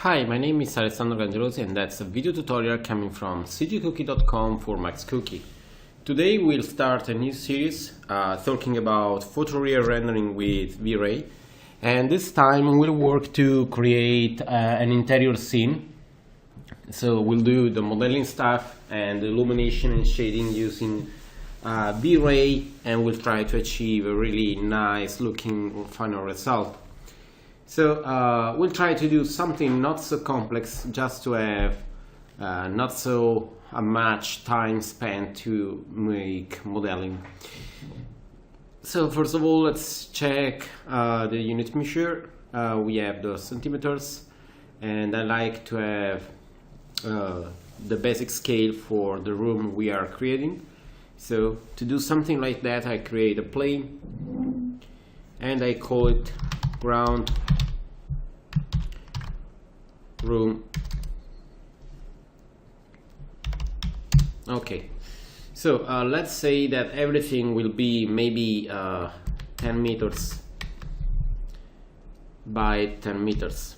Hi, my name is Alessandro Gangelosi and that's a video tutorial coming from cgcookie.com for Max Cookie. Today we'll start a new series talking about Photoreal rendering with VRay, and this time we'll work to create an interior scene. So we'll do the modeling stuff and the illumination and shading using VRay, and we'll try to achieve a really nice looking final result. So we'll try to do something not so complex, just to have not so much time spent to make modeling. So first of all, let's check the unit measure. We have the centimeters, and I like to have the basic scale for the room we are creating. So to do something like that, I create a plane and I call it ground room. Okay, so let's say that everything will be maybe 10 meters by 10 meters.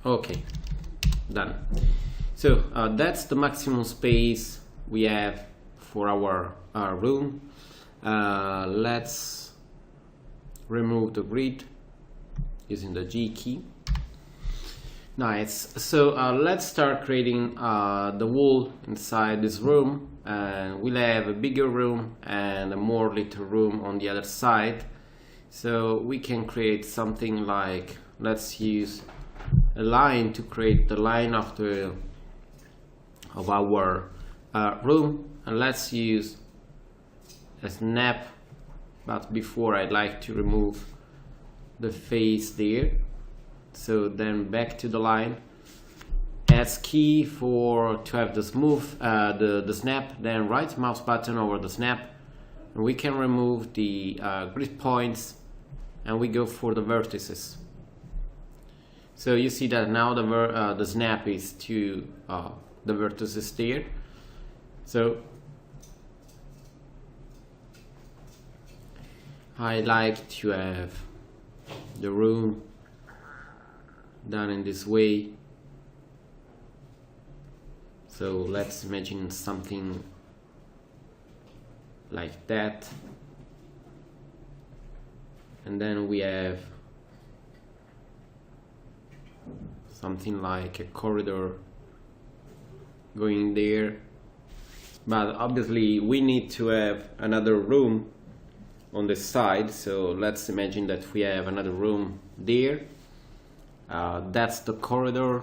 Okay, done. So that's the maximum space we have for our room. Let's remove the grid using the G key. Nice. So let's start creating the wall inside this room, and we'll have a bigger room and a more little room on the other side. So we can create something like, let's use a line to create the line of our room, and let's use a snap, but before I'd like to remove the face there. So then back to the line, S key to have the smooth the snap, then right mouse button over the snap, and we can remove the grid points, and we go for the vertices. So you see that now the snap is to the vertices there. So I like to have the room done in this way. So let's imagine something like that, and then we have something like a corridor going there, but obviously we need to have another room on the side. So let's imagine that we have another room there. That's the corridor.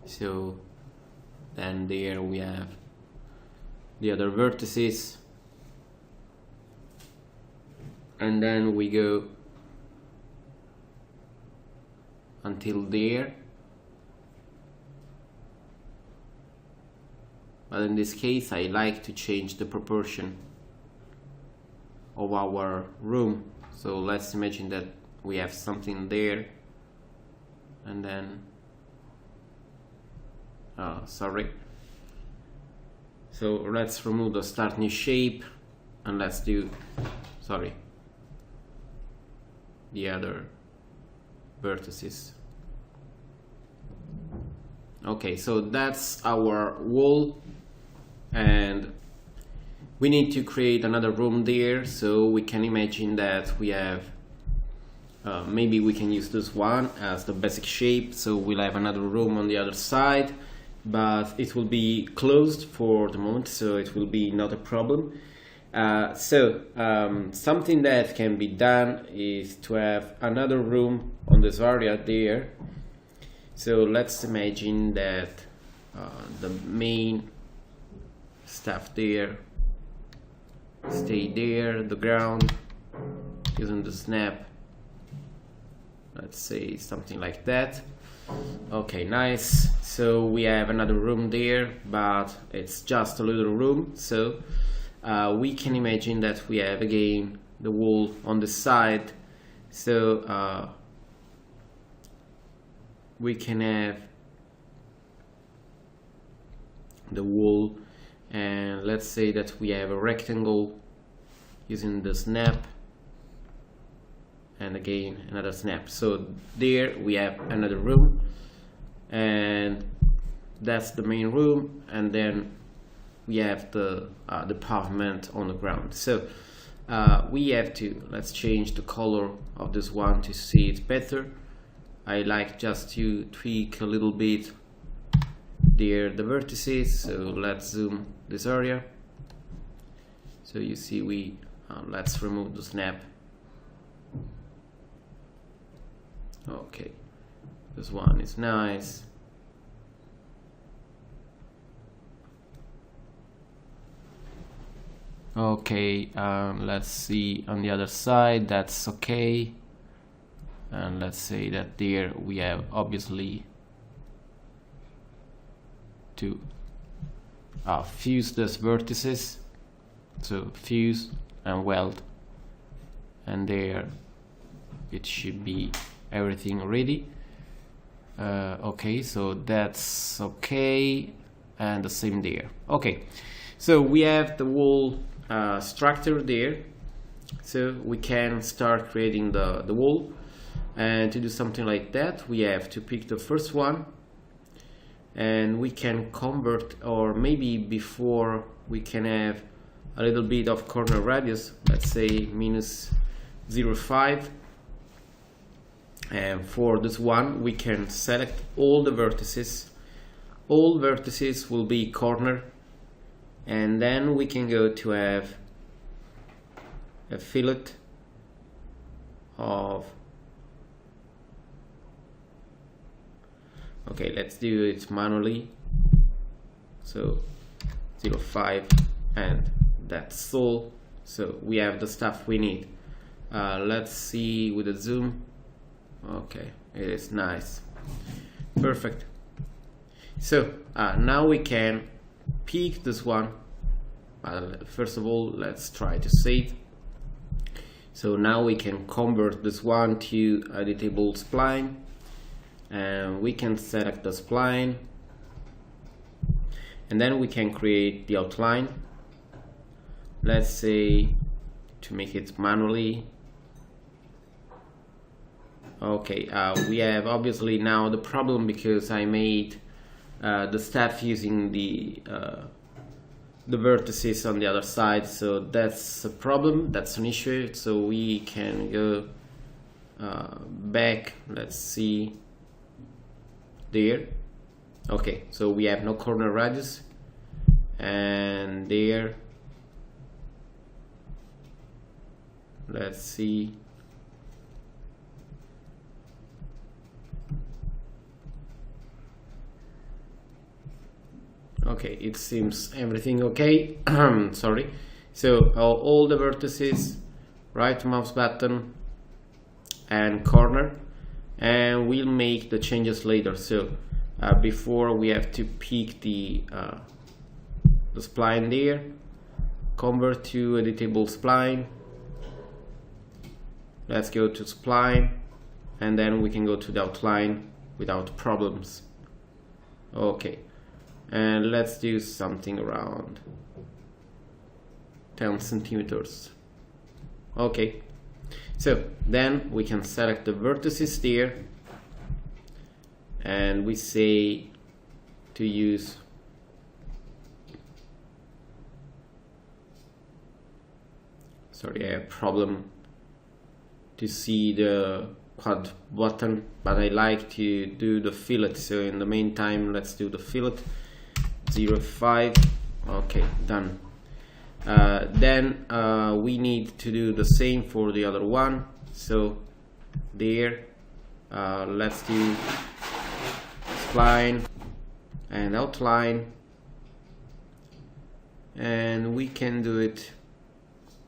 So then there we have the other vertices, and then we go until there. But in this case I like to change the proportion of our room. So let's imagine that we have something there, and then sorry, so let's remove the start new shape, and let's do the other vertices. Okay, so that's our wall, and we need to create another room there. So we can imagine that we have maybe we can use this one as the basic shape. So we'll have another room on the other side, but it will be closed for the moment, so it will be not a problem. Something that can be done is to have another room on this area there. So let's imagine that the main stuff there stay there, the ground, using the snap, let's say something like that. Okay, nice. So we have another room there, but it's just a little room. So we can imagine that we have again the wall on the side. So we can have the wall, and let's say that we have a rectangle using the snap, and again another snap. So there we have another room, and that's the main room, and then we have the pavement on the ground. So we have to, let's change the color of this one to see it better. I like just to tweak a little bit there the vertices, so let's zoom this area. So you see we let's remove the snap. Okay, this one is nice. Okay, let's see on the other side, that's okay. And let's say that there we have obviously to fuse these vertices, so fuse and weld, and there it should be everything ready. Okay, so that's okay, and the same there. Okay, so we have the wall structure there, so we can start creating the wall. And to do something like that, we have to pick the first one, and we can convert, or maybe before we can have a little bit of corner radius, let's say -0.5. And for this one we can select all the vertices. All vertices will be corner, and then we can go to have a fillet of, okay, let's do it manually, so 0.5, and that's all. So we have the stuff we need. Let's see with a zoom. Okay, it is nice, perfect. So now we can pick this one. First of all, let's try to save. So now we can convert this one to editable spline, and we can select the spline, and then we can create the outline. Let's say to make it manually. Okay, we have obviously now the problem because I made the stuff using the vertices on the other side, so that's a problem, that's an issue. So we can go back, let's see there. Okay, so we have no corner radius, and there, let's see, okay, it seems everything okay. Sorry. So all the vertices, right mouse button and corner, and we'll make the changes later. So before we have to pick the spline there, convert to editable spline. Let's go to spline, and then we can go to the outline without problems. Okay, and let's do something around 10 centimeters. Okay, so then we can select the vertices there, and we say to use sorry, I have a problem to see the quad button, but I like to do the fillet. So in the meantime, let's do the fillet 0.5. Okay, done. Then we need to do the same for the other one. So there, let's do spline and outline, and we can do it.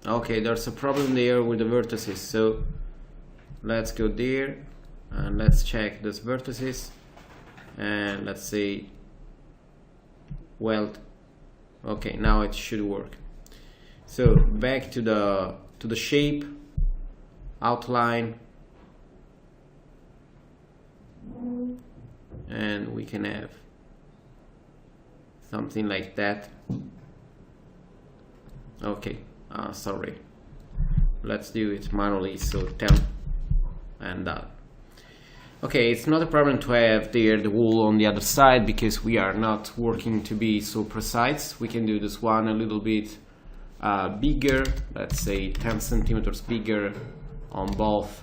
Okay, there's a problem there with the vertices, so let's go there and let's check those vertices, and let's say weld. Okay, now it should work. So back to the shape, outline, and we can have something like that. Okay, sorry, let's do it manually, so 10 and done. Okay, it's not a problem to have there the wall on the other side because we are not working to be so precise. We can do this one a little bit bigger, let's say 10 centimeters bigger on both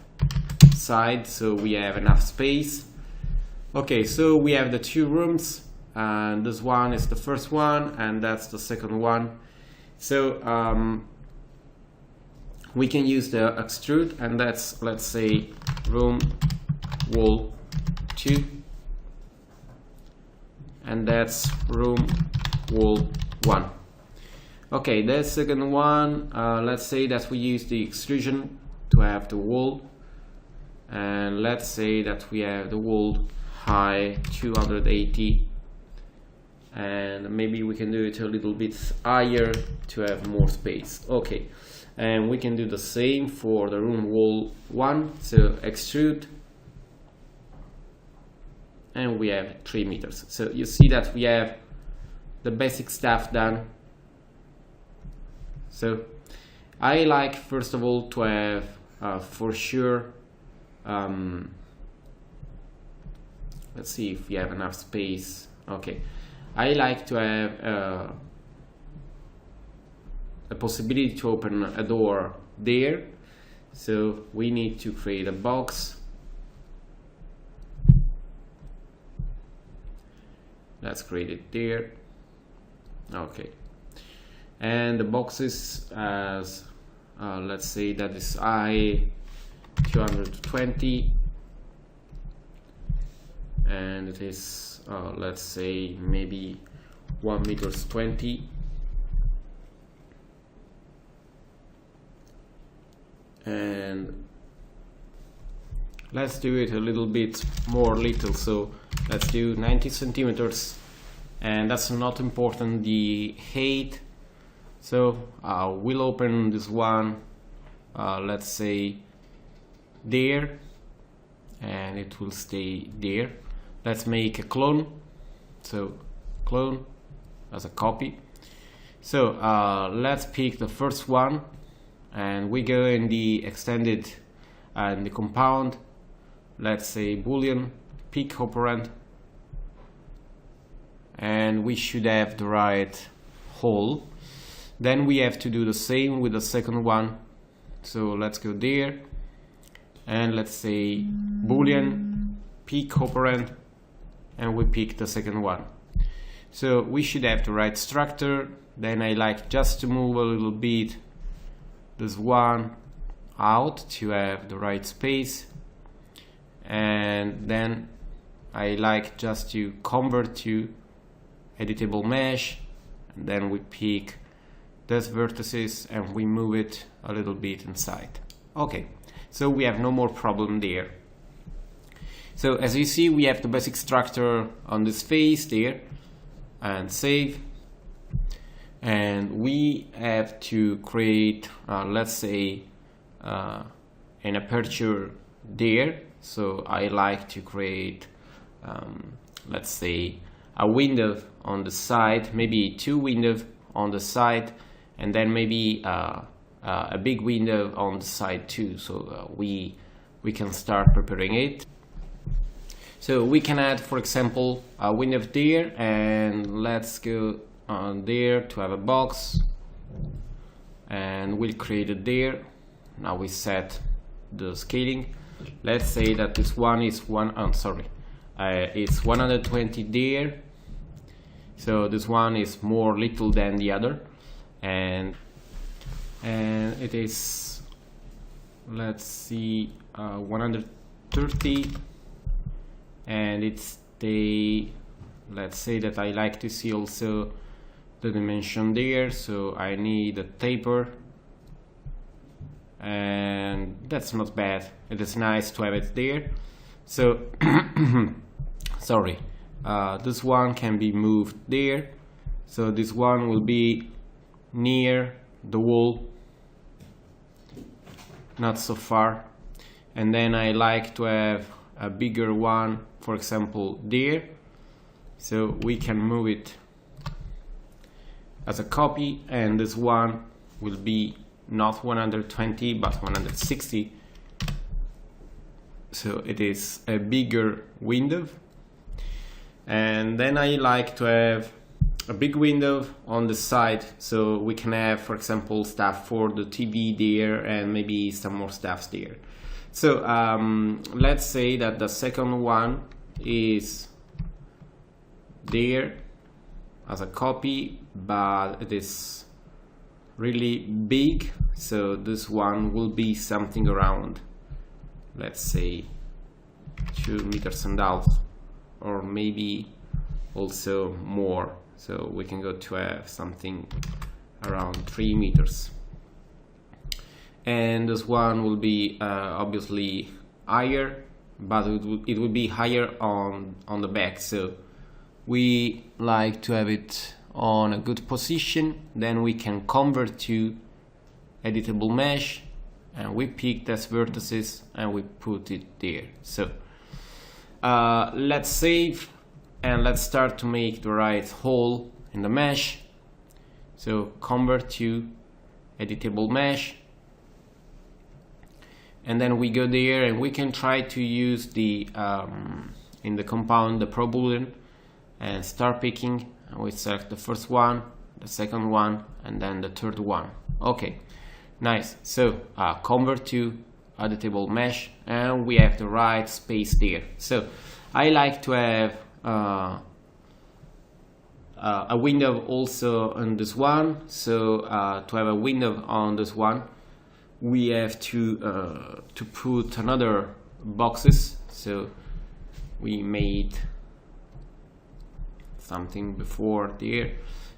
sides, so we have enough space. Okay, so we have the two rooms, and this one is the first one and that's the second one. So we can use the extrude, and that's, let's say, room wall 2, and that's room wall 1. Okay, the second one, let's say that we use the extrusion to have the wall, and let's say that we have the wall high 280, and maybe we can do it a little bit higher to have more space. Okay, and we can do the same for the room wall 1, so extrude, and we have 3 meters. So you see that we have the basic stuff done. So I like, first of all, to have for sure, let's see if we have enough space. Okay, I like to have a possibility to open a door there, so we need to create a box. Let's create it there. Okay, and the boxes as let's say that is I 220, and it is let's say maybe 1 meters 20, and let's do it a little bit more little, so let's do 90 centimeters, and that's not important, the height. So we'll open this one, let's say there, and it will stay there. Let's make a clone, so clone as a copy. So let's pick the first one, and we go in the extended and the compound, let's say boolean, pick operand, and we should have the right hole. Then we have to do the same with the second one, so let's go there, and let's say boolean, pick operand, and we pick the second one. So we should have the right structure. Then I like just to move a little bit this one out to have the right space, and then I like just to convert to editable mesh, and then we pick those vertices and we move it a little bit inside. Okay, so we have no more problem there. So as you see, we have the basic structure on this face there, and save, and we have to create let's say an aperture there. So I like to create let's say a window on the side, maybe 2 windows on the side, and then maybe a big window on the side too, so we can start preparing it. So we can add, for example, a window there, and let's go on there to have a box, and we'll create it there. Now we set the scaling. Let's say that this one is it's 120 there, so this one is more little than the other, and it is, let's see, 130, and it's the, let's say that I like to see also the dimension there, so I need a taper, and that's not bad. It is nice to have it there. So sorry, this one can be moved there, so this one will be near the wall, not so far, and then I like to have a bigger one, for example there, so we can move it as a copy, and this one will be not 120 but 160, so it is a bigger window. And then I like to have a big window on the side, so we can have, for example, stuff for the TV there and maybe some more stuff there. So let's say that the second one is there as a copy, but it is really big, so this one will be something around, let's say, 2.5 meters, or maybe also more, so we can go to have something around 3 meters. And this one will be obviously higher, but it will be higher on the back, so we like to have it on a good position. Then we can convert to editable mesh, and we pick those vertices and we put it there. So let's save and let's start to make the right hole in the mesh. So convert to editable mesh, and then we go there and we can try to use the in the compound the Pro Boolean and start picking, and we select the first one, the second one, and then the third one. Okay, nice. So convert to editable mesh, and we have the right space there. So I like to have a window also on this one. So to have a window on this one, we have to put another boxes. So we made something before there,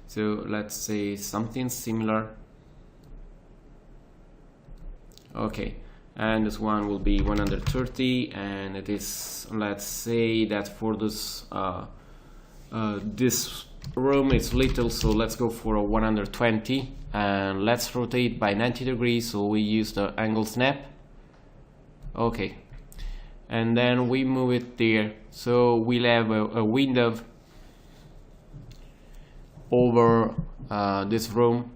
so let's say something similar. Okay, and this one will be 130, and it is, let's say that for this this room is little, so let's go for a 120, and let's rotate by 90 degrees, so we use the angle snap. Okay, and then we move it there, so we'll have a window over this room,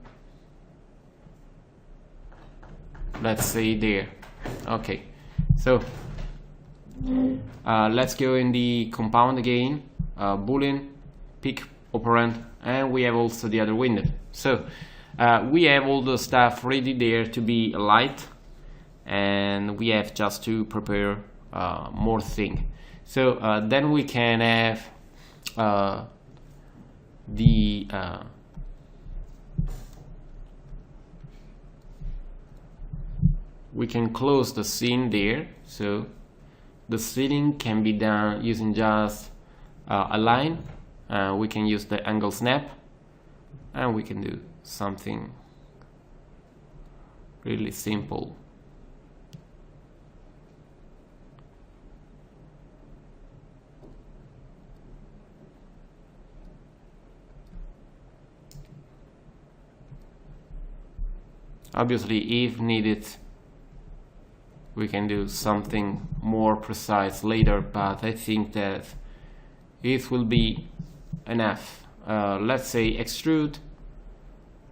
let's say there. Okay, so let's go in the compound again, Boolean, pick operand, and we have also the other window. So we have all the stuff ready there to be light, and we have just to prepare more thing. So then we can have we can close the scene there, so the sealing can be done using just a line. We can use the angle snap, and we can do something really simple. Obviously, if needed, we can do something more precise later, but I think that it will be enough. Let's say extrude.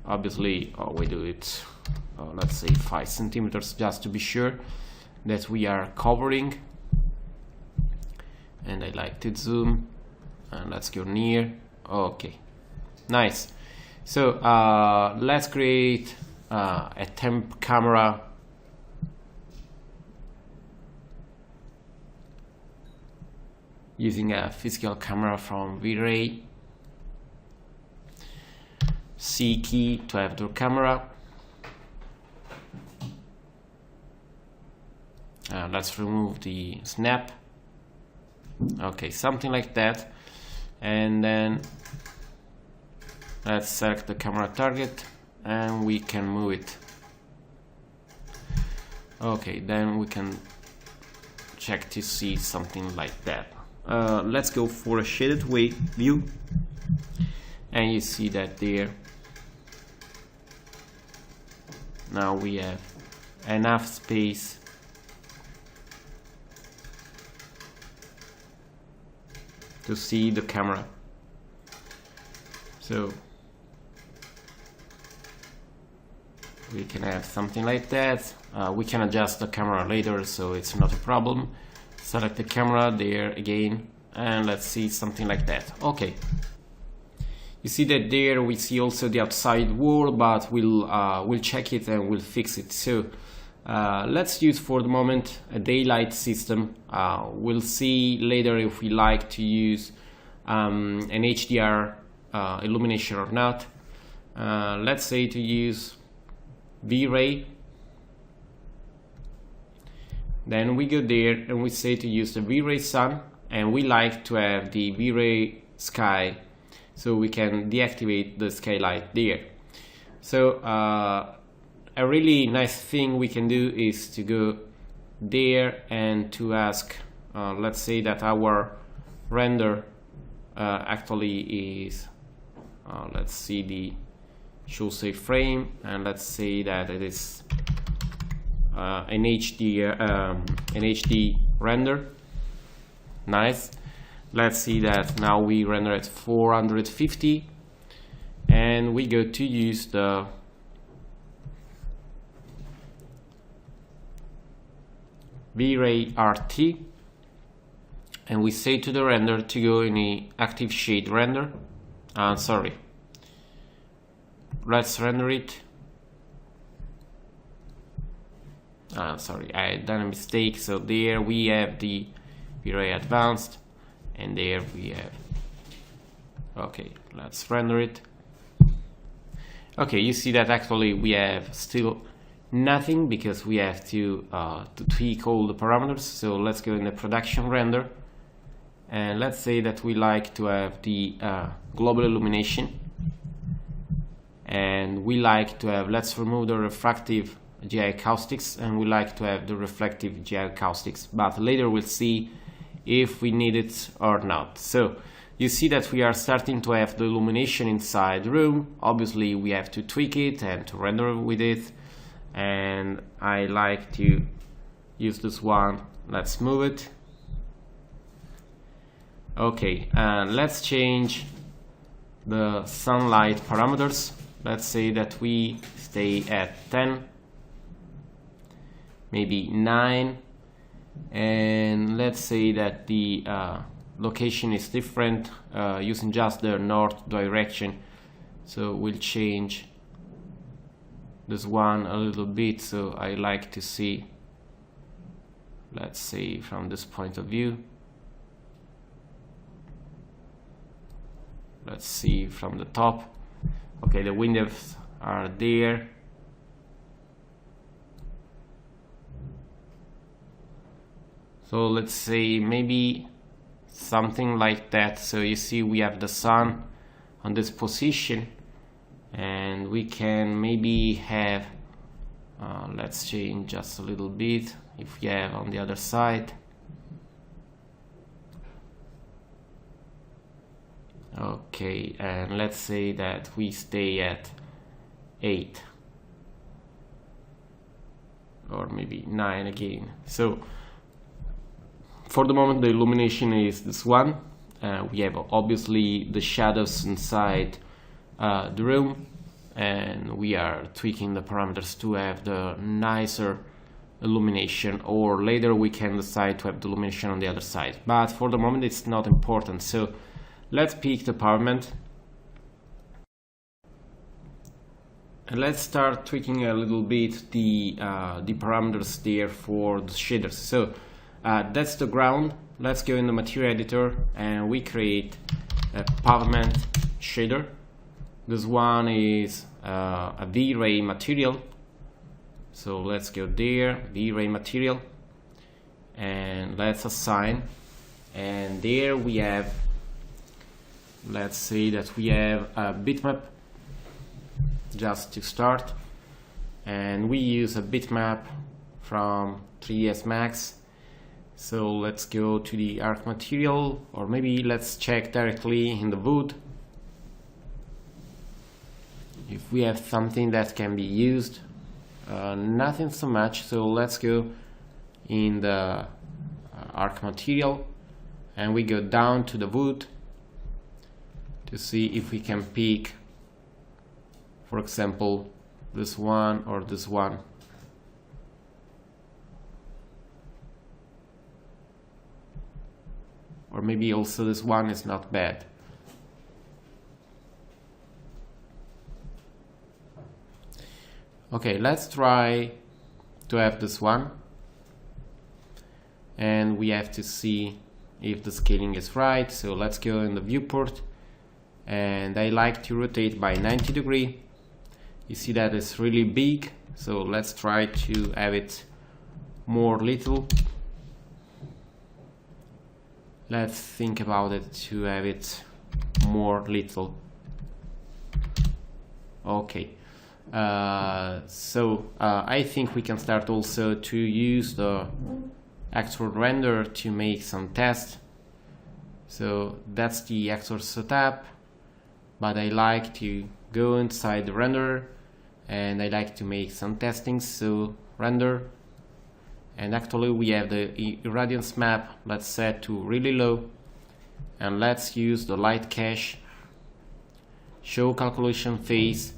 Obviously, we do it, let's say 5 centimeters, just to be sure that we are covering. And I like to zoom, and let's go near. Okay, nice. So let's create a temp camera using a physical camera from VRay. C key to have the camera. Let's remove the snap. Okay, something like that. And then let's select the camera target, and we can move it. Okay, then we can check to see something like that. Let's go for a shaded view, and you see that there. Now we have enough space to see the camera. So we can have something like that. We can adjust the camera later, so it's not a problem. Select the camera there again, and let's see something like that. Okay, you see that there we see also the outside wall, but we'll check it and we'll fix it. So let's use for the moment a daylight system. We'll see later if we like to use an HDR illumination or not. Let's say to use VRay. Then we go there and we say to use the VRay sun, and we like to have the VRay sky, so we can deactivate the skylight there. So a really nice thing we can do is to go there and to ask, let's say that our render actually is, let's see the show save frame, and let's say that it is an HD render. Nice. Let's see that now we render at 450, and we go to use the VRay RT, and we say to the render to go in a active shade render. Sorry, let's render it. Sorry, I had done a mistake. So there we have the VRay advanced, and there we have, okay, let's render it. Okay, you see that actually we have still nothing because we have to tweak all the parameters. So let's go in the production render, and let's say that we like to have the global illumination, and we like to have, let's remove the refractive GI acoustics, and we like to have the reflective GI acoustics, but later we'll see if we need it or not. So you see that we are starting to have the illumination inside the room. Obviously we have to tweak it and to render with it, and I like to use this one. Let's move it. Okay, and let's change the sunlight parameters. Let's say that we stay at 10, maybe 9, and let's say that the location is different, using just the north direction. So we'll change this one a little bit, so I like to see, let's say from this point of view. Let's see from the top. Okay, the windows are there. So let's say maybe something like that. So you see we have the sun on this position, and we can maybe have, let's change just a little bit if we have on the other side. Okay, and let's say that we stay at 8 or maybe 9 again. So for the moment the illumination is this one. We have obviously the shadows inside the room, and we are tweaking the parameters to have the nicer illumination, or later we can decide to have the illumination on the other side, but for the moment it's not important. So let's pick the pavement, and let's start tweaking a little bit the parameters there for the shaders. So that's the ground. Let's go in the material editor and we create a pavement shader. This one is a VRay material. So let's go there, VRay material, and let's assign, and there we have, let's say that we have a bitmap just to start, and we use a bitmap from 3ds Max. So let's go to the arc material, or maybe let's check directly in the wood if we have something that can be used. Nothing so much, so let's go in the arc material and we go down to the wood to see if we can pick, for example, this one or this one. Or maybe also this one is not bad. Okay, let's try to have this one, and we have to see if the scaling is right. So let's go in the viewport, and I like to rotate by 90 degrees. You see that it's really big, so let's try to have it more little. Let's think about it to have it more little. Okay. I think we can start also to use the actual render to make some tests. So that's the actual setup, but I like to go inside the render and I like to make some testing. So render, and actually we have the irradiance map. Let's set to really low, and let's use the light cache, show calculation phase.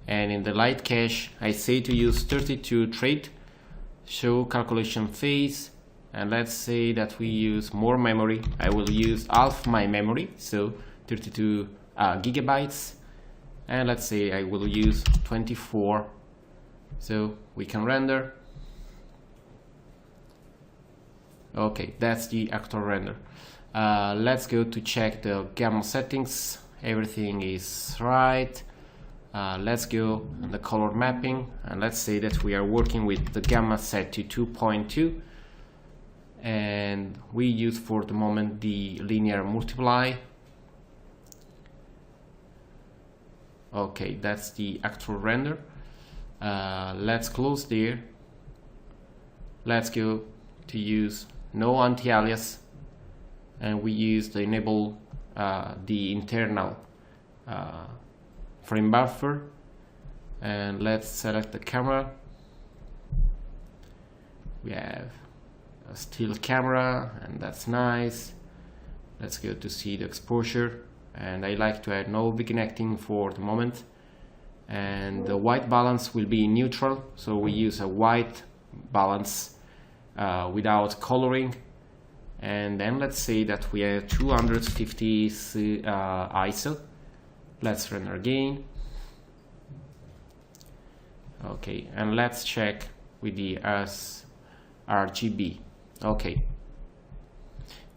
And in the light cache, I say to use 32 trait, show calculation phase, and let's say that we use more memory. I will use half my memory, so 32 gigabytes, and let's say I will use 24, so we can render. Okay, that's the actual render. Let's go to check the gamma settings. Everything is right. Let's go on the color mapping, and let's say that we are working with the gamma set to 2.2, and we use for the moment the linear multiply. Okay, that's the actual render. Let's close there. Let's go to use no anti-alias, and we use the enable the internal frame buffer, and let's select the camera. We have a still camera, and that's nice. Let's go to see the exposure, and I like to add no vignetting for the moment, and the white balance will be neutral, so we use a white balance without coloring. And then let's say that we have 250 ISO. Let's render again. Okay, and let's check with the RGB. Okay,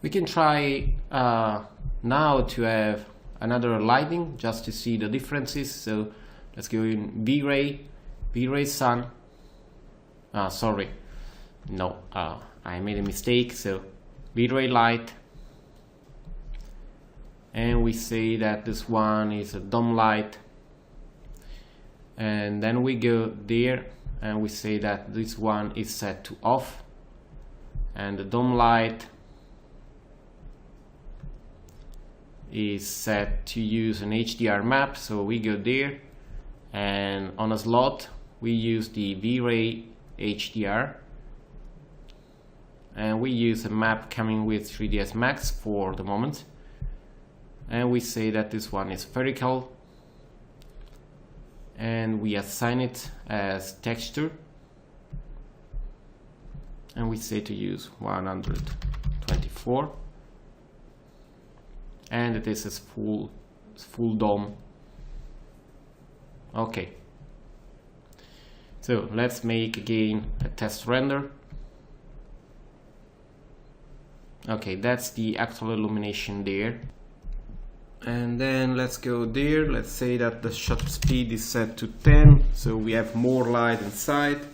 we can try now to have another lighting just to see the differences. So let's go in VRay sun. Sorry, no, I made a mistake. So VRay light, and we say that this one is a dome light, and then we go there and we say that this one is set to off, and the dome light is set to use an HDR map. So we go there, and on a slot we use the VRay HDR, and we use a map coming with 3ds Max for the moment, and we say that this one is spherical, and we assign it as texture, and we say to use 124, and it is a full dome. Okay, so let's make again a test render. Okay, that's the actual illumination there. And then let's go there. Let's say that the shutter speed is set to 10, so we have more light inside,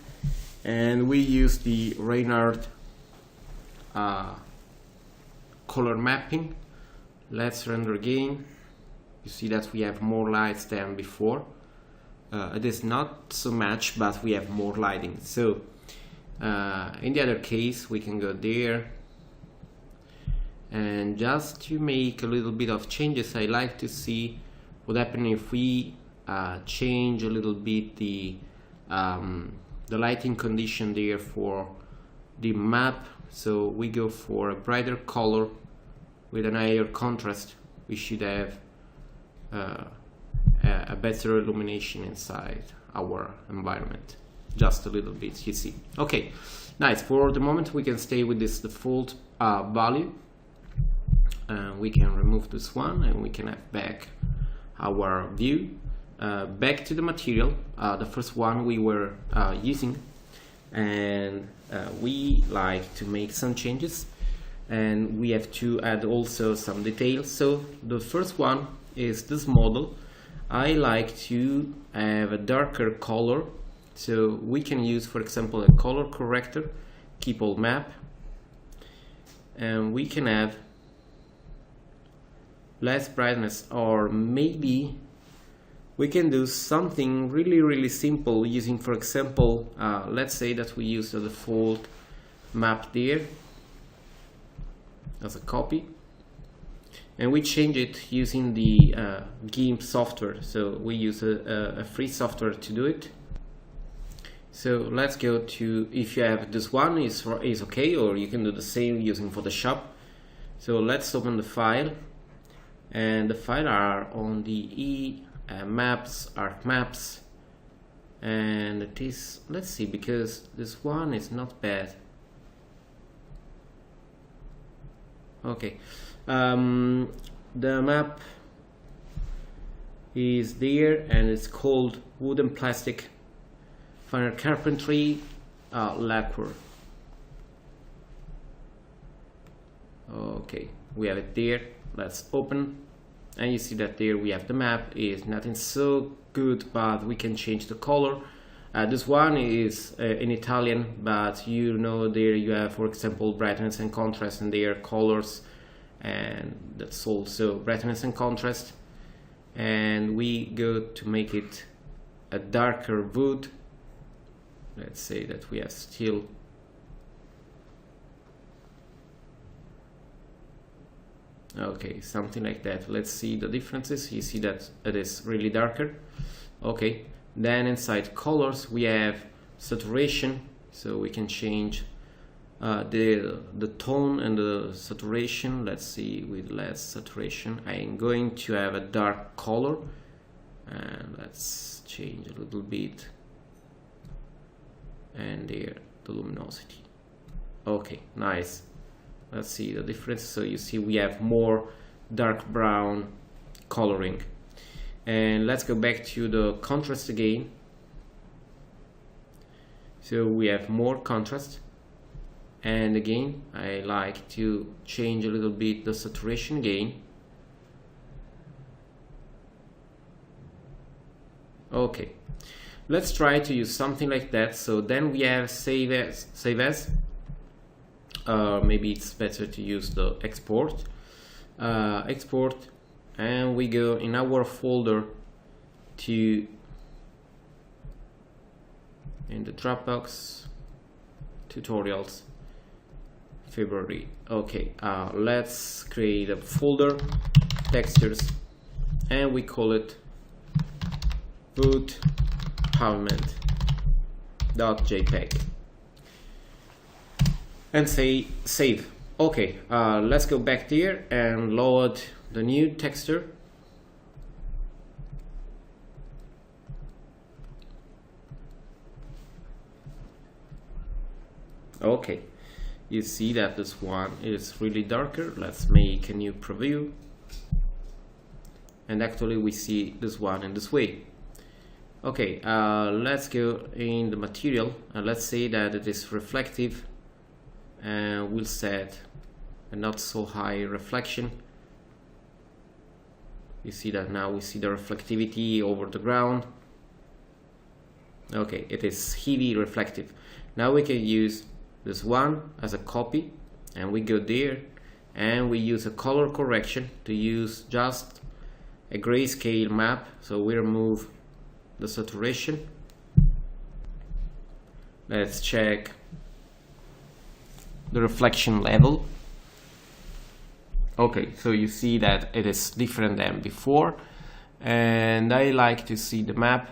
and we use the Reynard color mapping. Let's render again. You see that we have more lights than before. It is not so much, but we have more lighting. So in the other case, we can go there, and just to make a little bit of changes, I like to see what happens if we change a little bit the lighting condition there for the map. So we go for a brighter color with an higher contrast. We should have a better illumination inside. our environment, just a little bit, you see. Okay, nice. For the moment we can stay with this default value. We can remove this one and we can have back our view. Back to the material, the first one we were using, and we like to make some changes, and we have to add also some details. So the first one is this model. I like to have a darker color, so we can use, for example, a color corrector, keep all map, and we can have less brightness, or maybe we can do something really simple using, for example, let's say that we use the default map there as a copy, and we change it using the GIMP software. So we use a free software to do it. So let's go to, if you have this one is okay, or you can do the same using Photoshop. So let's open the file, and the file are on the maps, arc maps, and it is, let's see, because this one is not bad. Okay, the map is there, and it's called wood and plastic finer carpentry lacquer. Okay, we have it there. Let's open, and you see that there we have the map. Is nothing so good, but we can change the color. This one is in Italian, but you know there you have, for example, brightness and contrast, and their colors, and that's also brightness and contrast. And we go to make it a darker wood. Let's say that we have still okay, something like that. Let's see the differences. You see that it is really darker. Okay, then inside colors we have saturation, so we can change the tone and the saturation. Let's see, with less saturation I'm going to have a dark color, and let's change a little bit, and there the luminosity. Okay, nice. Let's see the difference. So you see we have more dark brown coloring. And let's go back to the contrast again. So we have more contrast, and again I like to change a little bit the saturation again. Okay, let's try to use something like that. So then we have save as. Maybe it's better to use the export, and we go in our folder to, in the Dropbox, tutorials, February. Okay, let's create a folder, textures, and we call it wood pavement.jpg. and say save. Okay, let's go back there and load the new texture. Okay, you see that this one is really darker. Let's make a new preview, and actually we see this one in this way. Okay, let's go in the material, and let's say that it is reflective, and we'll set a not so high reflection. You see that now we see the reflectivity over the ground. Okay, it is heavy reflective. Now we can use this one as a copy, and we go there and we use a color correction to use just a grayscale map. So we remove the saturation. Let's check the reflection level. Okay, so you see that it is different than before, and I like to see the map.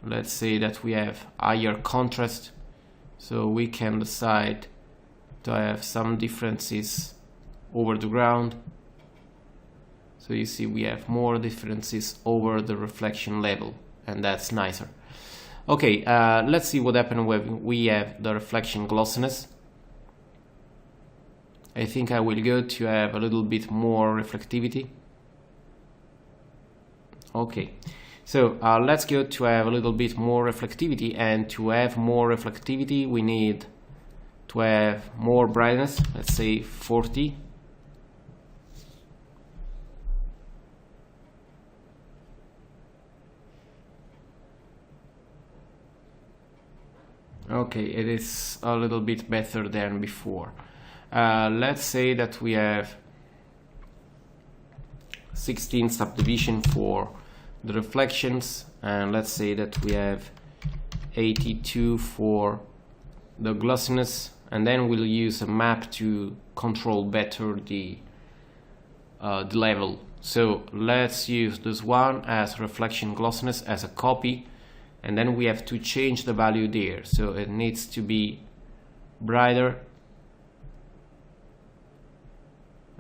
Let's say that we have higher contrast, so we can decide to have some differences over the ground. So you see we have more differences over the reflection level, and that's nicer. Okay, let's see what happens when we have the reflection glossiness. I think I will go to have a little bit more reflectivity. Okay, so let's go to have a little bit more reflectivity, and to have more reflectivity we need to have more brightness, let's say 40. Okay, it is a little bit better than before. Let's say that we have 16 subdivision for the reflections, and let's say that we have 82 for the glossiness, and then we'll use a map to control better the level. So let's use this one as reflection glossiness as a copy, and then we have to change the value there, so it needs to be brighter.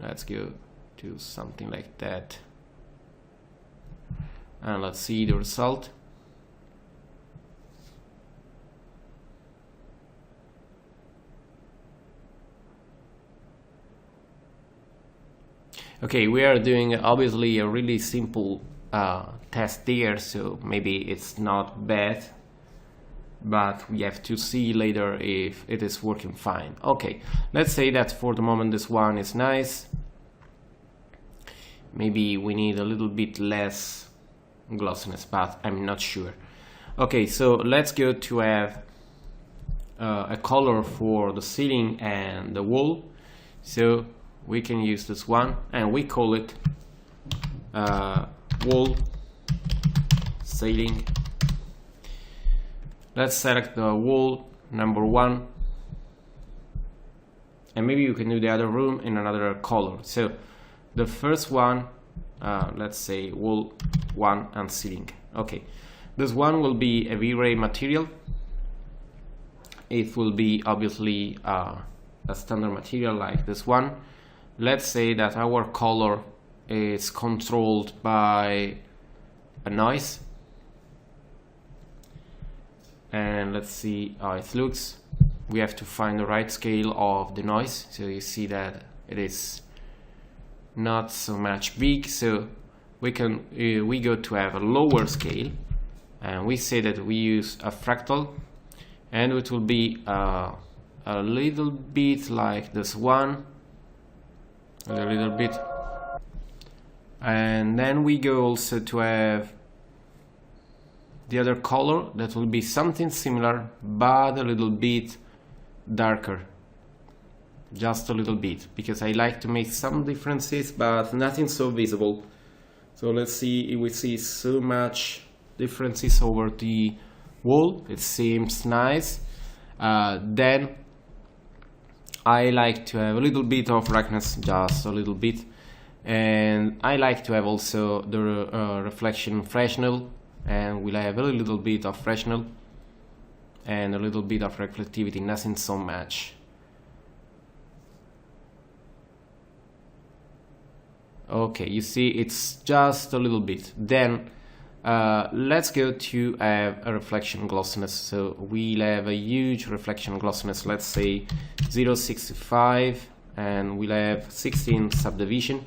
Let's go to something like that, and let's see the result. Okay, we are doing obviously a really simple test there, so maybe it's not bad, but we have to see later if it is working fine. Okay, let's say that for the moment this one is nice. Maybe we need a little bit less glossiness, but I'm not sure. Okay, so let's go to have a color for the ceiling and the wall. So we can use this one, and we call it wall ceiling. Let's select the wall number 1, and maybe you can do the other room in another color. So the first one, let's say wall 1 and ceiling. Okay, this one will be a VRay material. It will be obviously a standard material like this one. Let's say that our color is controlled by a noise, and let's see how it looks. We have to find the right scale of the noise, so you see that it is not so much big, so we go to have a lower scale, and we say that we use a fractal, and it will be a little bit like this one, a little bit, and then we go also to have the other color that will be something similar but a little bit darker, just a little bit, because I like to make some differences but nothing so visible. So let's see if we see so much differences over the wall. It seems nice. Then I like to have a little bit of brightness, just a little bit, and I like to have also the reflection Fresnel, and we'll have a little bit of Fresnel and a little bit of reflectivity, nothing so much. Okay, you see it's just a little bit. Then let's go to have a reflection glossiness. So we'll have a huge reflection glossiness, let's say 0.65, and we'll have 16 subdivision.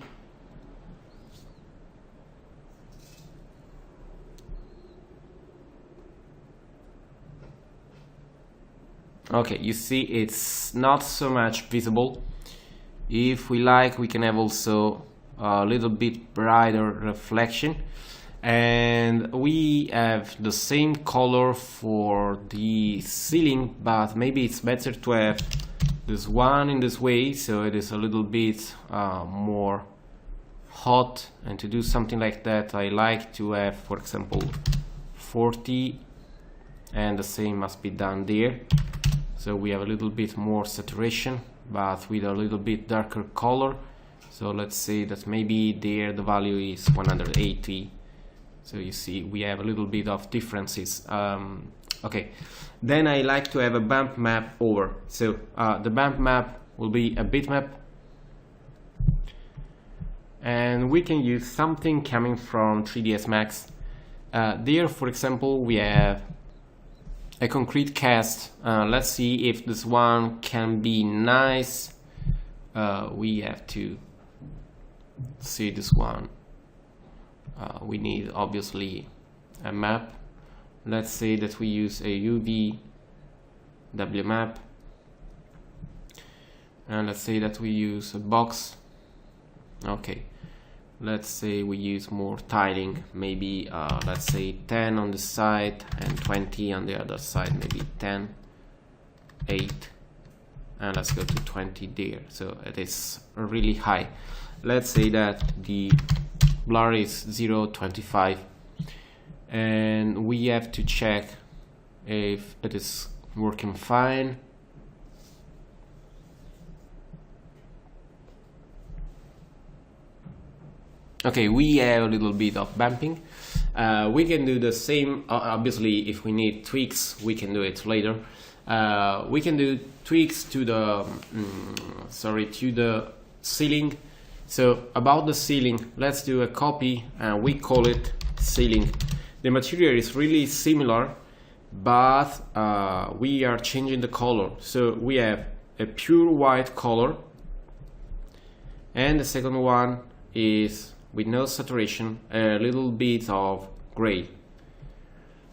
Okay, you see it's not so much visible. If we like, we can have also a little bit brighter reflection, and we have the same color for the ceiling, but maybe it's better to have this one in this way, so it is a little bit more hot. And to do something like that, I like to have, for example, 40, and the same must be done there, so we have a little bit more saturation but with a little bit darker color. So let's say that maybe there the value is 180. So you see we have a little bit of differences. Okay, then I like to have a bump map over. So the bump map will be a bitmap, and we can use something coming from 3ds Max. There, for example, we have a concrete cast. Let's see if this one can be nice. We have to see this one. We need obviously a map. Let's say that we use a UV W map, and let's say that we use a box. Okay, let's say we use more tiling, maybe let's say 10 on this side and 20 on the other side, maybe 10, 8, and let's go to 20 there. So it is really high. Let's say that the blur is 0.25, and we have to check if it is working fine. Okay, we have a little bit of bumping. We can do the same. Obviously, if we need tweaks, we can do it later. We can do tweaks to the to the ceiling. So about the ceiling, let's do a copy, and we call it ceiling. The material is really similar, but we are changing the color. So we have a pure white color, and the second one is with no saturation, a little bit of gray.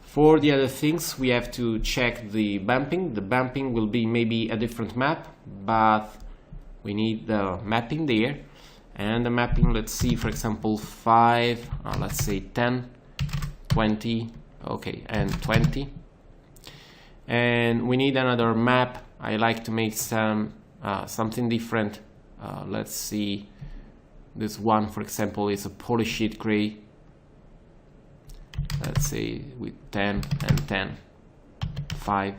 For the other things, we have to check the bumping. The bumping will be maybe a different map, but we need the mapping there. And the mapping, let's see, for example, 5, let's say 10, 20, okay, and 20. And we need another map. I like to make something different. Let's see. This one, for example, is a polished gray. Let's say with 10 and 10, 5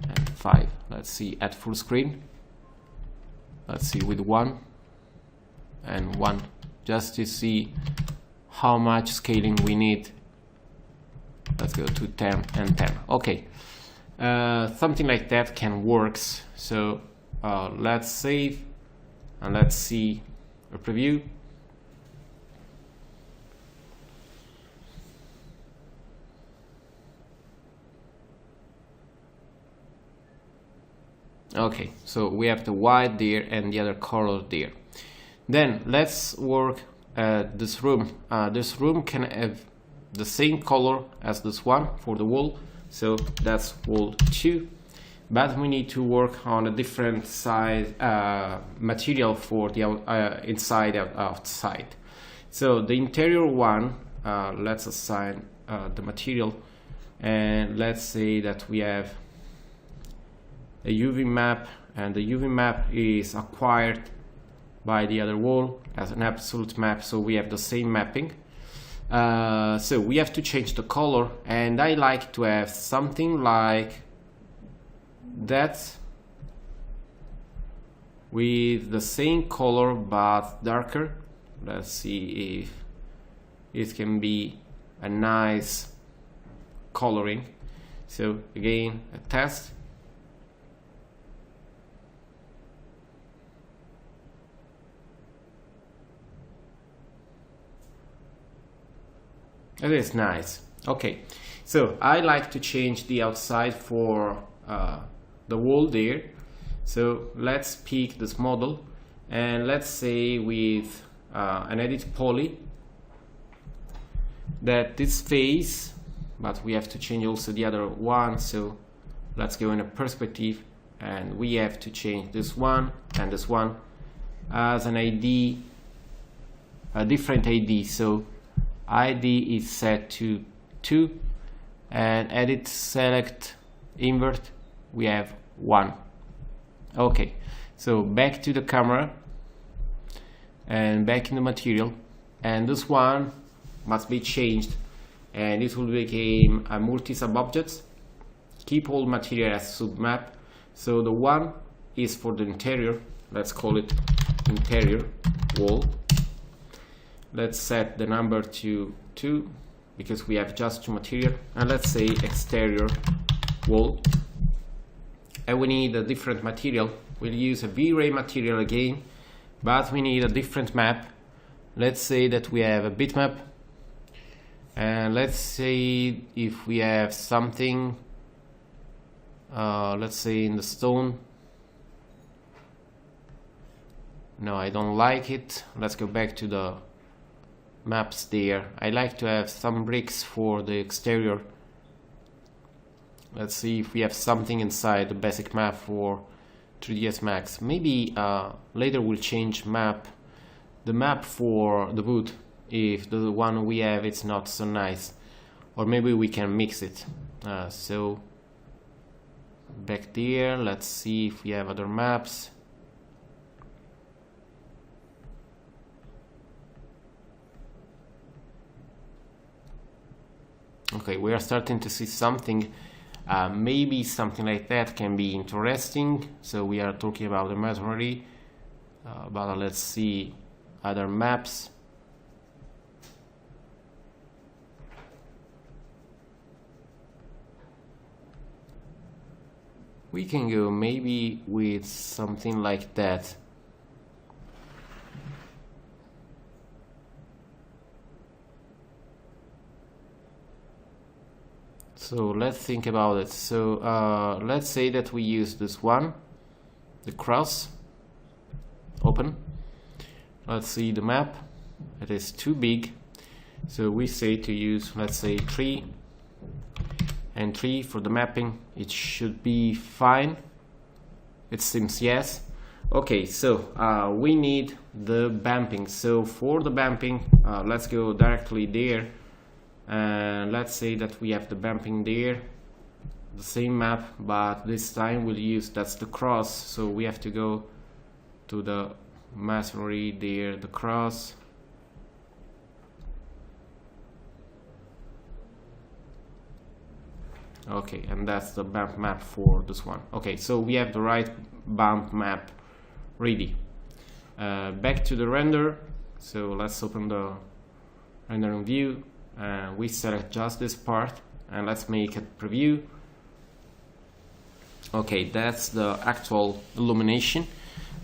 and 5. Let's see at full screen. Let's see with 1 and 1, just to see how much scaling we need. Let's go to 10 and 10. Okay, something like that can work. So let's save and let's see a preview. Okay, so we have the white there and the other color there. Then let's work at this room. This room can have the same color as this one for the wall, so that's wall 2. But we need to work on a different size material for the inside and outside. So the interior one, let's assign the material, and let's say that we have a UV map, and the UV map is acquired by the other wall as an absolute map, so we have the same mapping. So we have to change the color, and I like to have something like that with the same color but darker. Let's see if it can be a nice coloring. So again, a test. It is nice. Okay, so I like to change the outside for the wall there. So let's pick this model, and let's say with an edit poly that this face, but we have to change also the other one. So let's go in a perspective, and we have to change this one and this one as an ID, a different ID. So ID is set to 2, and edit select invert, we have 1. Okay, so back to the camera and back in the material, and this one must be changed, and it will become a multi sub objects. Keep all material as submap. So the one is for the interior, let's call it interior wall. Let's set the number to 2 because we have just 2 material, and let's say exterior wall, and we need a different material. We'll use a VRay material again, but we need a different map. Let's say that we have a bitmap, and let's say if we have something let's say in the stone. No, I don't like it. Let's go back to the maps there. I like to have some bricks for the exterior. Let's see if we have something inside the basic map for 3ds Max. Maybe later we'll change the map for the wood if the one we have it's not so nice, or maybe we can mix it. So back there, let's see if we have other maps. Okay, we are starting to see something. Maybe something like that can be interesting. So we are talking about the masonry, but let's see other maps. We can go maybe with something like that. So let's think about it. So let's say that we use this one, the cross, open. Let's see the map. It is too big, so we say to use, let's say 3 and 3 for the mapping. It should be fine. It seems yes. Okay, so we need the bumping. So for the bumping, let's go directly there. Let's say that we have the bumping there, the same map, but this time we'll use, that's the cross, so we have to go to the masonry there, the cross. Okay, and that's the bump map for this one. Okay, so we have the right bump map ready. Back to the render. So let's open the rendering view. We select just this part and let's make a preview. Okay, that's the actual illumination.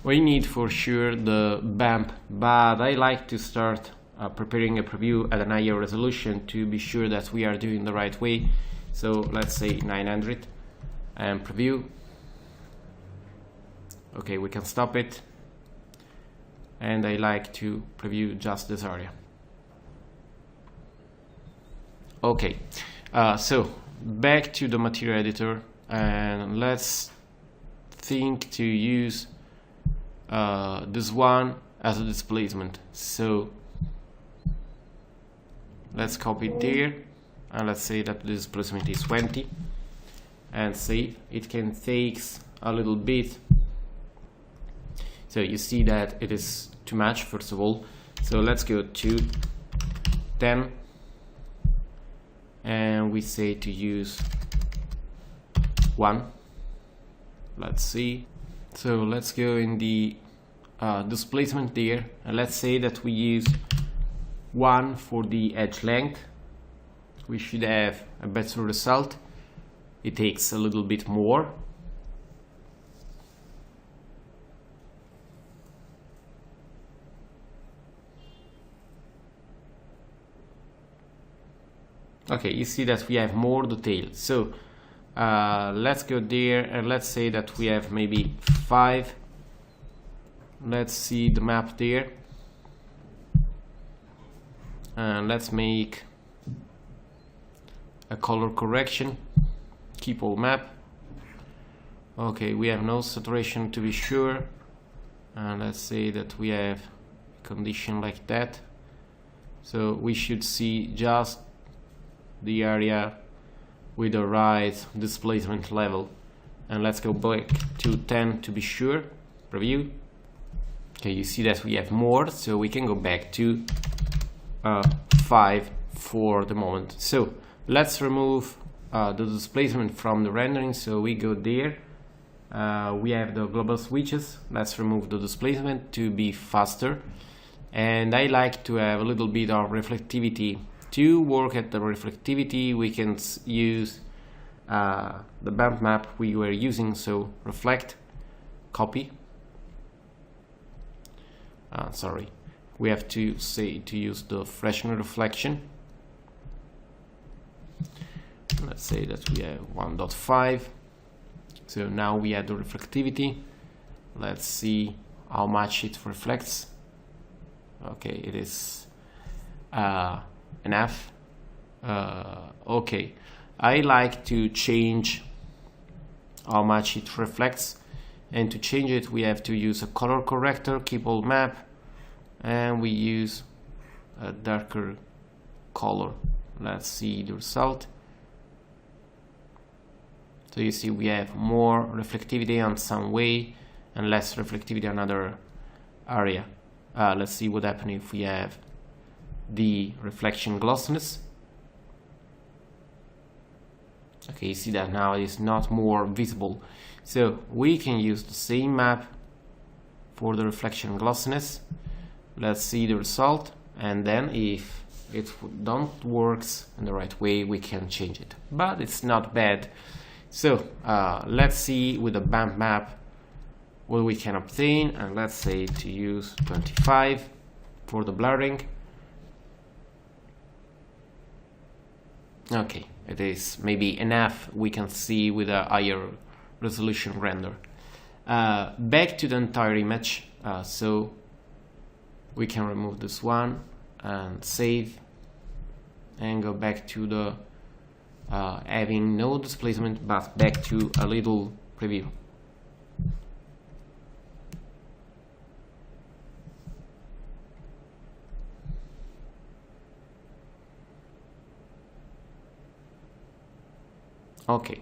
We need for sure the bump, but I like to start preparing a preview at an higher resolution to be sure that we are doing the right way. So let's say 900 and preview. Okay, we can stop it, and I like to preview just this area. Okay, so back to the material editor, and let's think to use this one as a displacement. So let's copy it there, and let's say that the displacement is 20, and save. It can take a little bit. So you see that it is too much, first of all. So let's go to 10. And we say to use 1. Let's see. So let's go in the displacement there, and let's say that we use 1 for the edge length. We should have a better result. It takes a little bit more. Okay, you see that we have more detail. So let's go there, and let's say that we have maybe 5. Let's see the map there, and let's make a color correction. Keep all map. Okay, we have no saturation to be sure, and let's say that we have a condition like that. So we should see just the area with the right displacement level, and let's go back to 10 to be sure. Preview. Okay, you see that we have more, so we can go back to 5 for the moment. So let's remove the displacement from the rendering. So we go there, we have the global switches. Let's remove the displacement to be faster, and I like to have a little bit of reflectivity. To work at the reflectivity, we can use the bump map we were using. So reflect, copy. Sorry, we have to say to use the freshener reflection. Let's say that we have 1.5. So now we add the reflectivity. Let's see how much it reflects. Okay, it is enough. Okay, I like to change how much it reflects, and to change it we have to use a color corrector, keyboard map, and we use a darker color. Let's see the result. So you see we have more reflectivity on some way and less reflectivity on another area. Let's see what happens if we have the reflection glossiness. Okay, you see that now it's not more visible. So we can use the same map for the reflection glossiness. Let's see the result, and then if it don't works in the right way we can change it, but it's not bad. So let's see with the bump map what we can obtain, and let's say to use 25 for the blurring. Okay, it is maybe enough, we can see with a higher resolution render. Back to the entire image, so we can remove this one and save and go back to the having no displacement, but back to a little preview. Okay,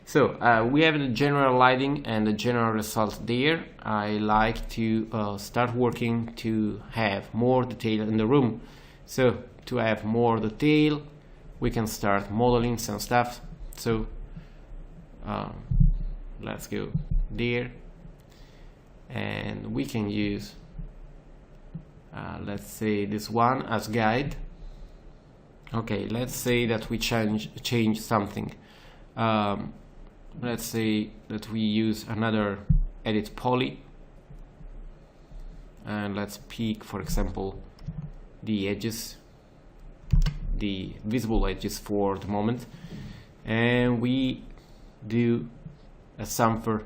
so we have the general lighting and the general result there. I like to start working to have more detail in the room. So to have more detail we can start modeling some stuff. So let's go there, and we can use let's say this one as guide. Okay, let's say that we change something. Let's say that we use another edit poly, and let's pick, for example, the edges, the visible edges for the moment, and we do a chamfer,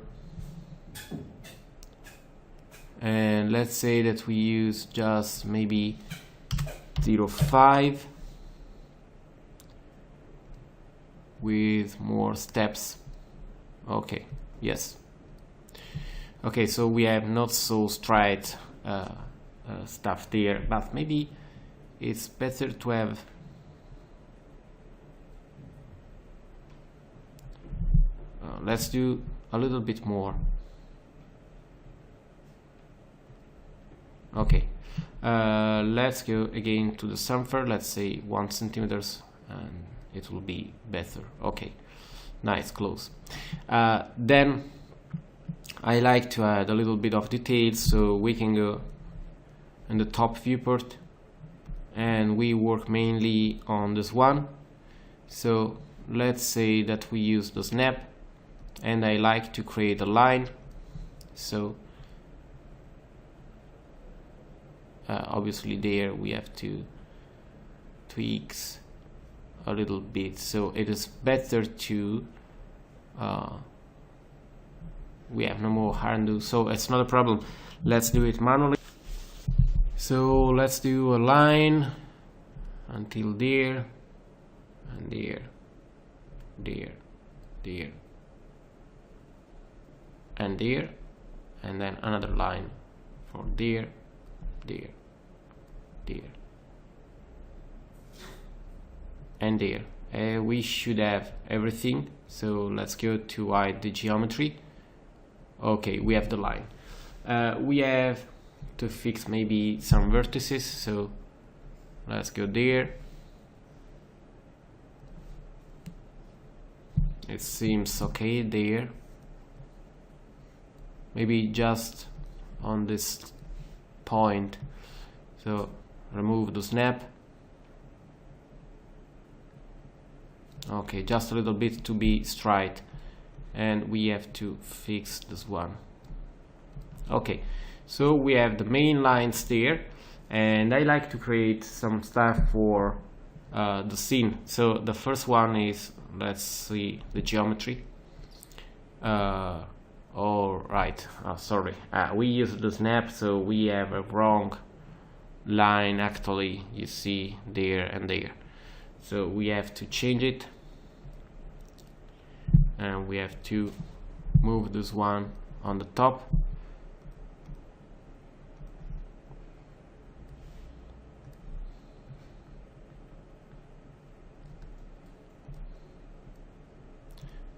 and let's say that we use just maybe 0.5 with more steps. Okay, yes. Okay, so we have not so straight stuff there, but maybe it's better to have let's do a little bit more. Okay, let's go again to the chamfer, let's say 1 centimeters, and it will be better. Okay, nice, close. Then I like to add a little bit of details, so we can go in the top viewport and we work mainly on this one. So let's say that we use the snap, and I like to create a line. So obviously there we have to tweaks a little bit, so it is better to we have no more undo, so it's not a problem. Let's do it manually. So let's do a line until there, and there, and there, and then another line for there, and there. We should have everything, so let's go to hide the geometry. Okay, we have the line. We have to fix maybe some vertices, so let's go there. It seems okay there. Maybe just on this point, so remove the snap. Okay, just a little bit to be straight, and we have to fix this one. Okay, so we have the main lines there, and I like to create some stuff for the scene. So the first one is, let's see, the geometry. all right, sorry, we use the snap, so we have a wrong line actually, you see, there and there, so we have to change it, and we have to move this one on the top.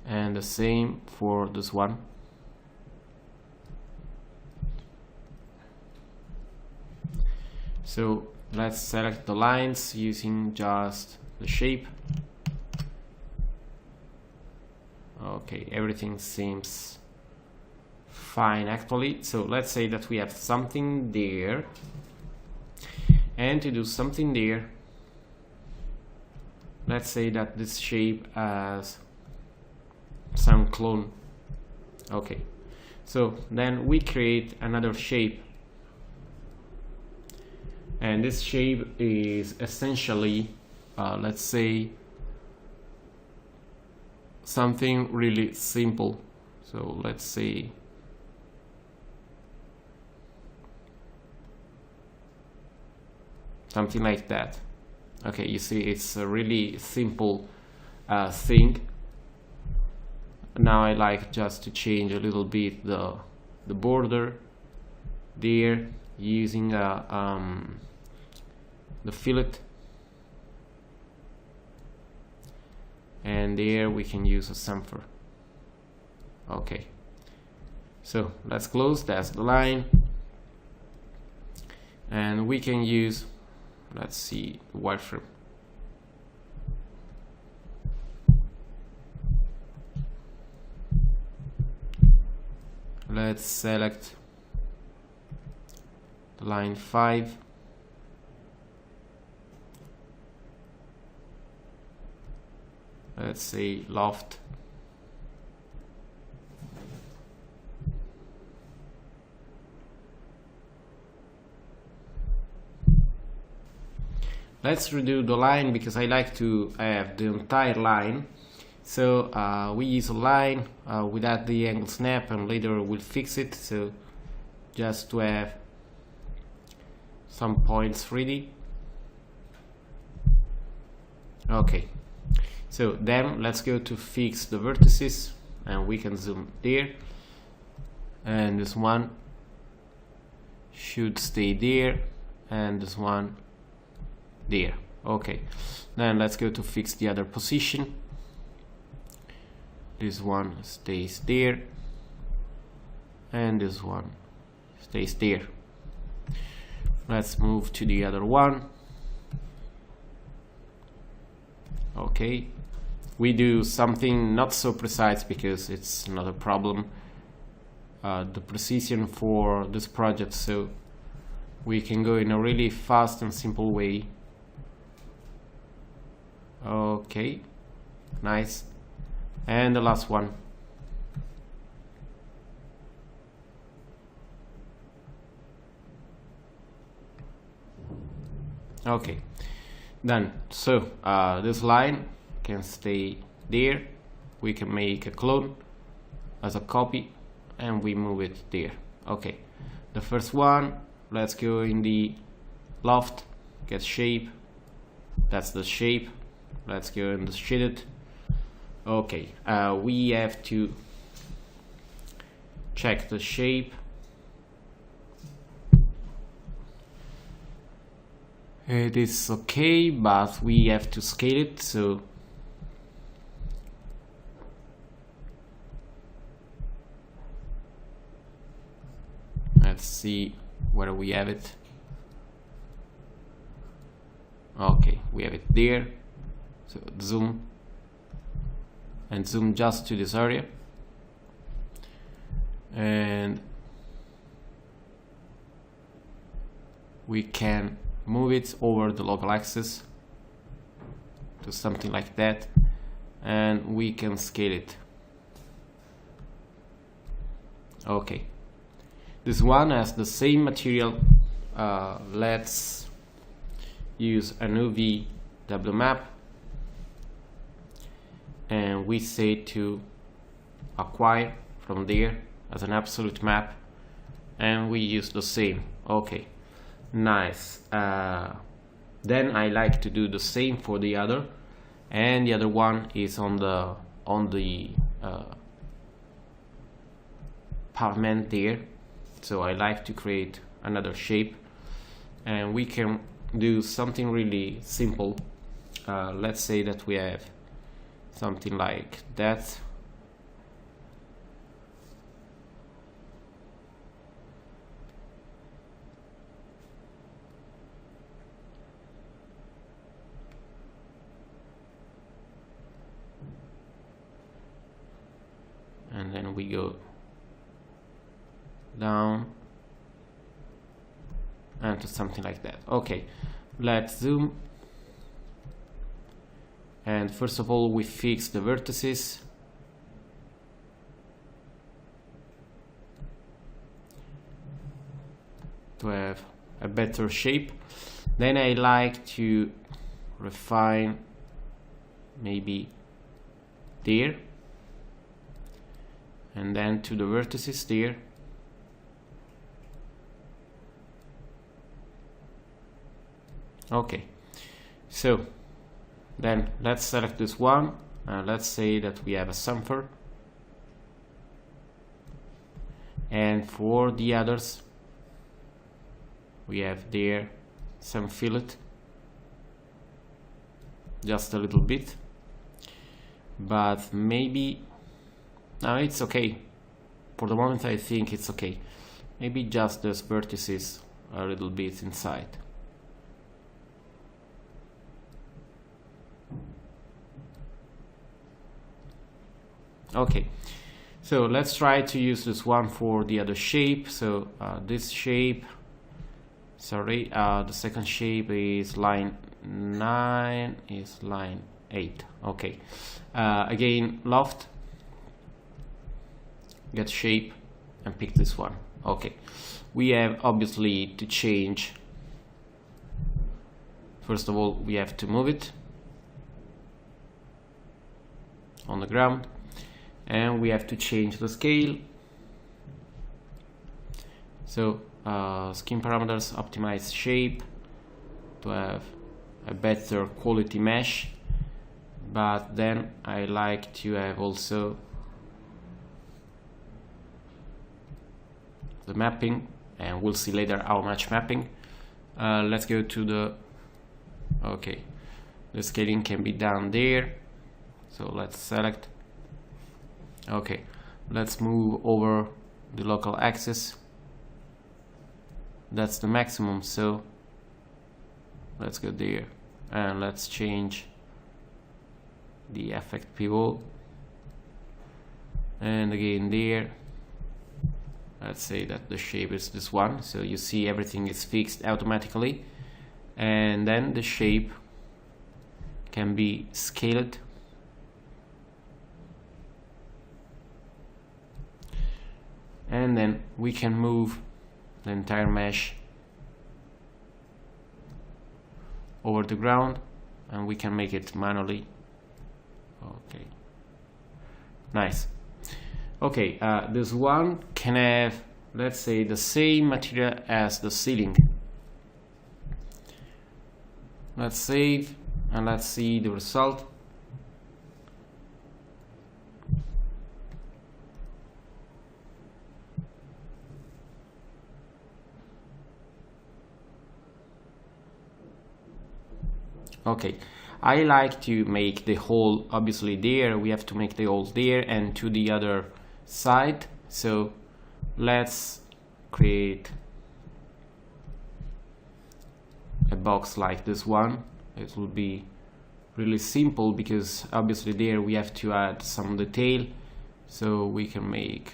And the same for this one. So let's select the lines using just the shape. Okay, everything seems fine actually. So let's say that we have something there, and to do something there, let's say that this shape has some clone. Okay, so then we create another shape, and this shape is essentially let's say something really simple. So let's say something like that. Okay, you see, it's a really simple thing. Now I like just to change a little bit the border there using the fillet, and there we can use a chamfer. Okay, so let's close, that's the line, and we can use, let's see, the wireframe. Let's select the line 5. Let's say loft. Let's redo the line because I like to have the entire line. So we use a line without the angle snap, and later we'll fix it. So just to have some points ready. Okay, so then let's go to fix the vertices, and we can zoom there, and this one should stay there, and this one there. Okay, then let's go to fix the other position. This one stays there, and this one stays there. Let's move to the other one. Okay, we do something not so precise because it's not a problem, the precision for this project, so we can go in a really fast and simple way. Okay, nice. And the last one. Okay, done. So this line can stay there. We can make a clone as a copy, and we move it there. Okay, the first one, let's go in the loft, get shape. That's the shape. Let's go in the shaded. Okay, we have to check the shape. It is okay, but we have to scale it, so let's see where we have it. Okay, we have it there. So zoom, and zoom just to this area, and we can move it over the local axis to something like that, and we can scale it. Okay, this one has the same material. Let's use a new VW map, and we say to acquire from there as an absolute map, and we use the same. Okay, nice. Then I like to do the same for the other, and the other one is on the pavement there. So I like to create another shape, and we can do something really simple. Let's say that we have something like that. And then we go down and to something like that. Okay, let's zoom. And first of all, we fix the vertices. To have a better shape. Then I like to refine maybe there, and then to the vertices there. Okay, so then let's select this one. Let's say that we have a chamfer, and for the others we have there some fillet, just a little bit, but maybe no, it's okay for the moment. I think it's okay. Maybe just those vertices a little bit inside. Okay, so let's try to use this one for the other shape. So this shape, sorry, the second shape is line 9, is line 8. Okay, again, loft, get shape, and pick this one. Okay, we have obviously to change. First of all, we have to move it on the ground, and we have to change the scale. So skin parameters, optimize shape to have a better quality mesh, but then I like to have also the mapping, and we'll see later how much mapping. Let's go to the, okay, the scaling can be done there, so let's select. Okay, let's move over the local axis. That's the maximum, so let's go there, and let's change the effect pivot, and again there. Let's say that the shape is this one, so you see everything is fixed automatically, and then the shape can be scaled. And then we can move the entire mesh over the ground, and we can make it manually. Okay, nice. Okay, this one can have, let's say, the same material as the ceiling. Let's save, and let's see the result. Okay, I like to make the hole obviously there. We have to make the hole there and to the other side. So let's create a box like this one. It will be really simple because obviously there we have to add some detail, so we can make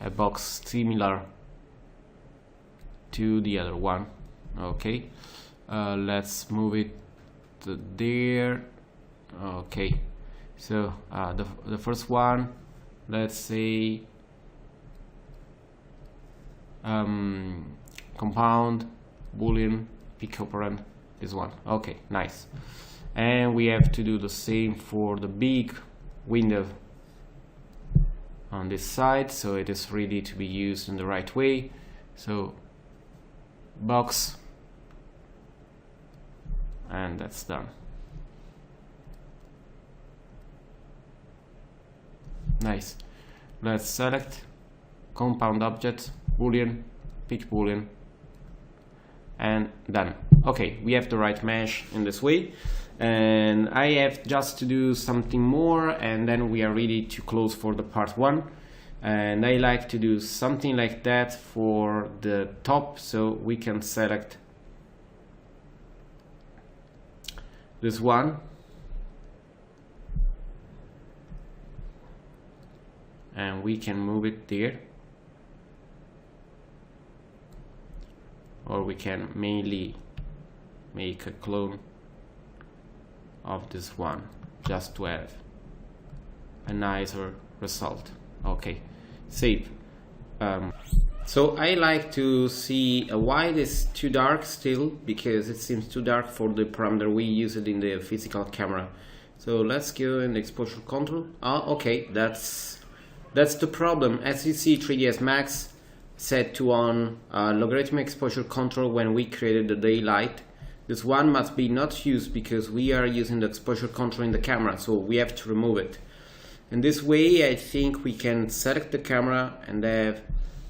a box similar to the other one. Okay, let's move it to there. Okay, so the first one, let's say compound, boolean, pick operand, this one. Okay, nice. And we have to do the same for the big window. on this side, so it is ready to be used in the right way. So box, and that's done. Nice. Let's select compound object, boolean, pick boolean, and done. Okay, we have the right mesh in this way, and I have just to do something more, and then we are ready to close for the part 1. And I like to do something like that for the top, so we can select this one and we can move it there, or we can mainly make a clone of this one just to have a nicer result. Okay, save. So I like to see why it is too dark still, because it seems too dark for the parameter we used in the physical camera. So let's go in the exposure control. Okay, that's the problem. As you see, 3ds Max set to on logarithmic exposure control when we created the daylight. This one must be not used because we are using the exposure control in the camera, so we have to remove it. In this way, I think we can select the camera and have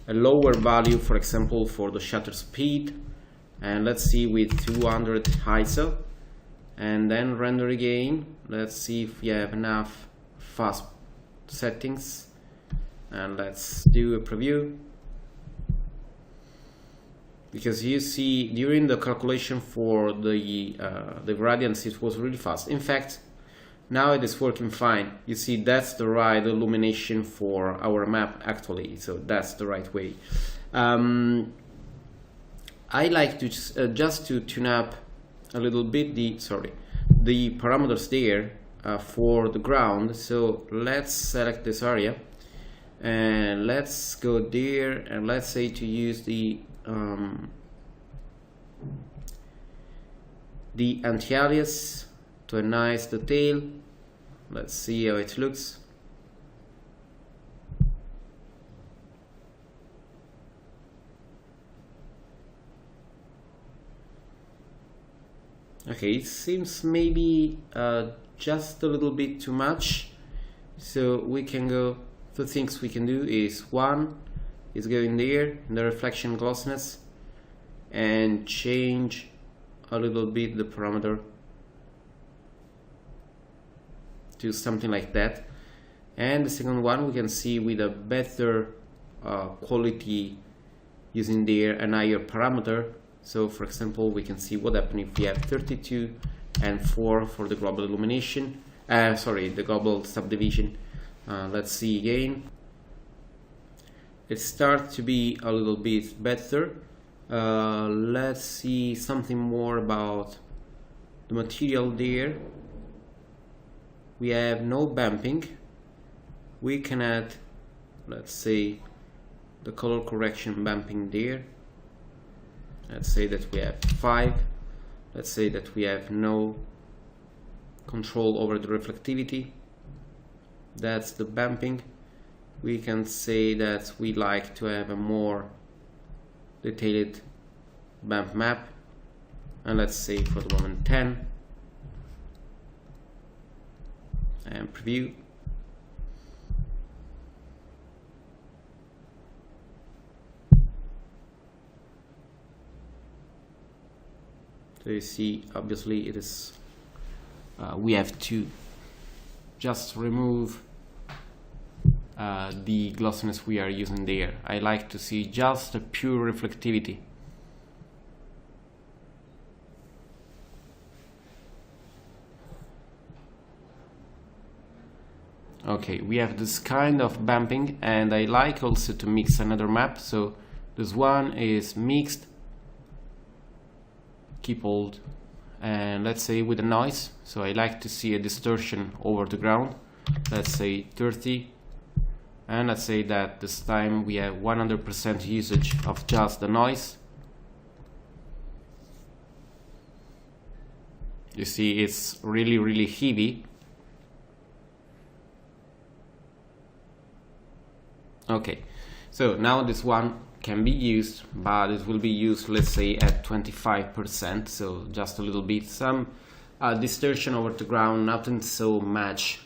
a lower value, for example, for the shutter speed, and let's see with 200 ISO, and then render again. Let's see if we have enough fast settings, and let's do a preview. Because you see during the calculation for the gradients it was really fast. In fact, now it is working fine. You see that's the right illumination for our map actually, so that's the right way. I like to just to tune up a little bit the parameters there for the ground. So let's select this area and let's go there, and let's say to use the anti-alias to a nice detail. Let's see how it looks. Okay, it seems maybe just a little bit too much, so we can go. The things we can do is one is go in there in the reflection glossiness and change a little bit the parameter to something like that, and the second one we can see with a better quality using there an higher parameter. So for example, we can see what happens if we have 32 and 4 for the global illumination, the global subdivision. Let's see again, it starts to be a little bit better. Let's see something more about the material there. We have no bumping. We can add, let's say, the color correction bumping there. Let's say that we have 5. Let's say that we have no control over the reflectivity. That's the bumping. We can say that we like to have a more detailed bump map, and let's say for the moment 10, and preview. So you see, obviously it is we have to just remove the glossiness we are using there. I like to see just a pure reflectivity. Okay, we have this kind of bumping, and I like also to mix another map. So this one is mixed, keep old, and let's say with a noise. So I like to see a distortion over the ground. Let's say 30, and let's say that this time we have 100% usage of just the noise. You see, it's really, really heavy. Okay, so now this one can be used, but it will be used, let's say, at 25%, so just a little bit, some distortion over the ground, nothing so much.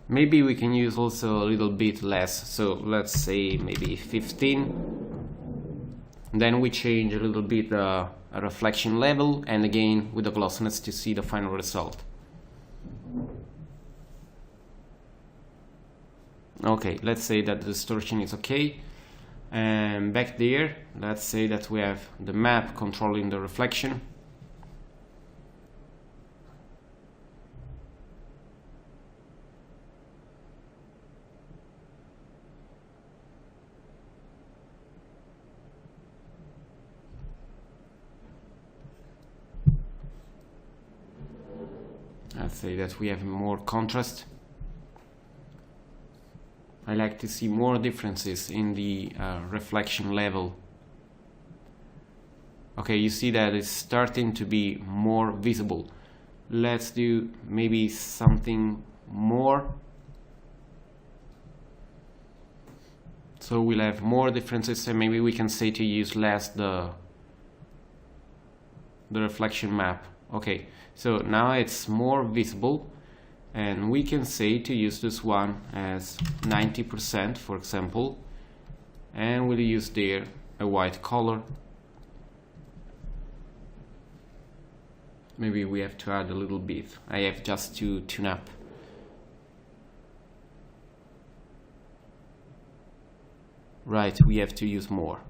Maybe we can use also a little bit less, so let's say maybe 15. Then we change a little bit the reflection level, and again with the glossiness to see the final result. Okay, let's say that the distortion is okay. And back there, let's say that we have the map controlling the reflection. Let's say that we have more contrast. I like to see more differences in the reflection level. Okay, you see that it's starting to be more visible. Let's do maybe something more. So we'll have more differences, and maybe we can say to use less the reflection map. Okay, so now it's more visible, and we can say to use this one as 90%, for example, and we'll use there a white color. Maybe we have to add a little bit. I have just to tune up. Right, we have to use more.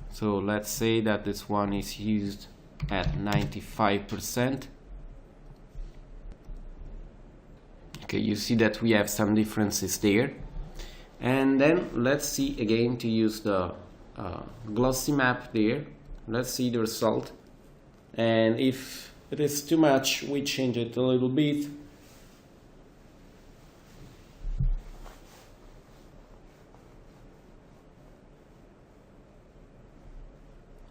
So let's say that this one is used at 95%. Okay, you see that we have some differences there. And then let's see again to use the glossy map there. Let's see the result. And if it is too much, we change it a little bit.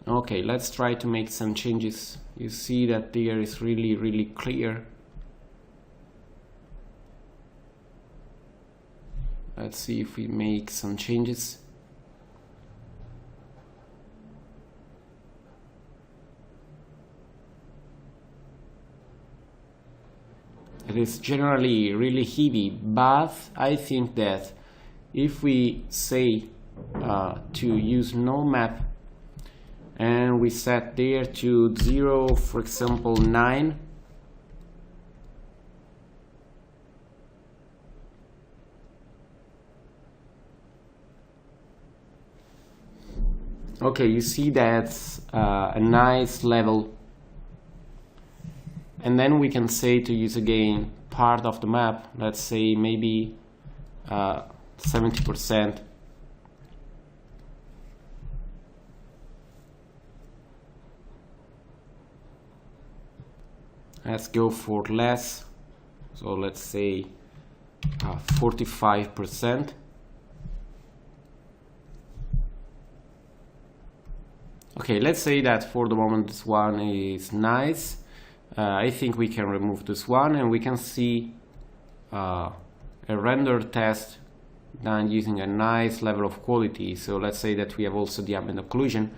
Okay, let's try to make some changes. You see that there is really clear. Let's see if we make some changes. It is generally really heavy, but I think that if we say to use no map, and we set there to 0, for example 9, okay, you see that's a nice level. And then we can say to use again part of the map, let's say maybe 70%. Let's go for less, so let's say 45%. Okay, let's say that for the moment this one is nice. I think we can remove this one, and we can see a render test done using a nice level of quality. So let's say that we have also the ambient occlusion.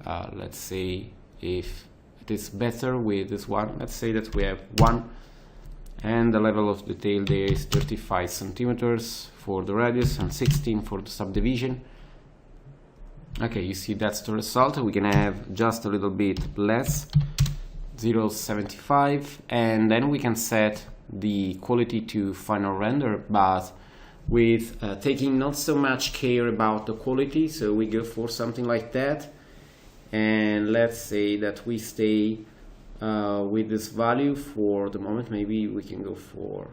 Let's say if it is better with this one. Let's say that we have 1, and the level of detail there is 35 centimeters for the radius and 16 for the subdivision. Okay, you see that's the result. We can have just a little bit less, 0.75, and then we can set the quality to final render, but with taking not so much care about the quality. So we go for something like that, and let's say that we stay with this value for the moment. Maybe we can go for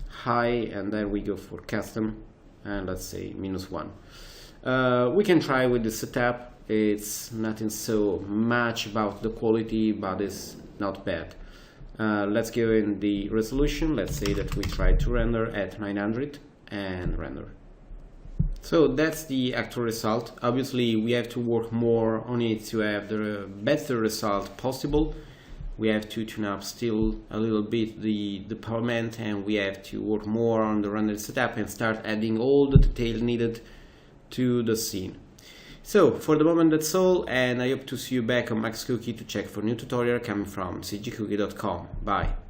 high, and then we go for custom, and let's say -1. We can try with the setup. It's nothing so much about the quality, but it's not bad. Let's go in the resolution. Let's say that we try to render at 900 and render. So that's the actual result. Obviously we have to work more on it to have the better result possible, we have to tune up still a little bit the development, and we have to work more on the render setup and start adding all the detail needed to the scene. So for the moment that's all, and I hope to see you back on Max Cookie to check for new tutorial coming from cgcookie.com. Bye.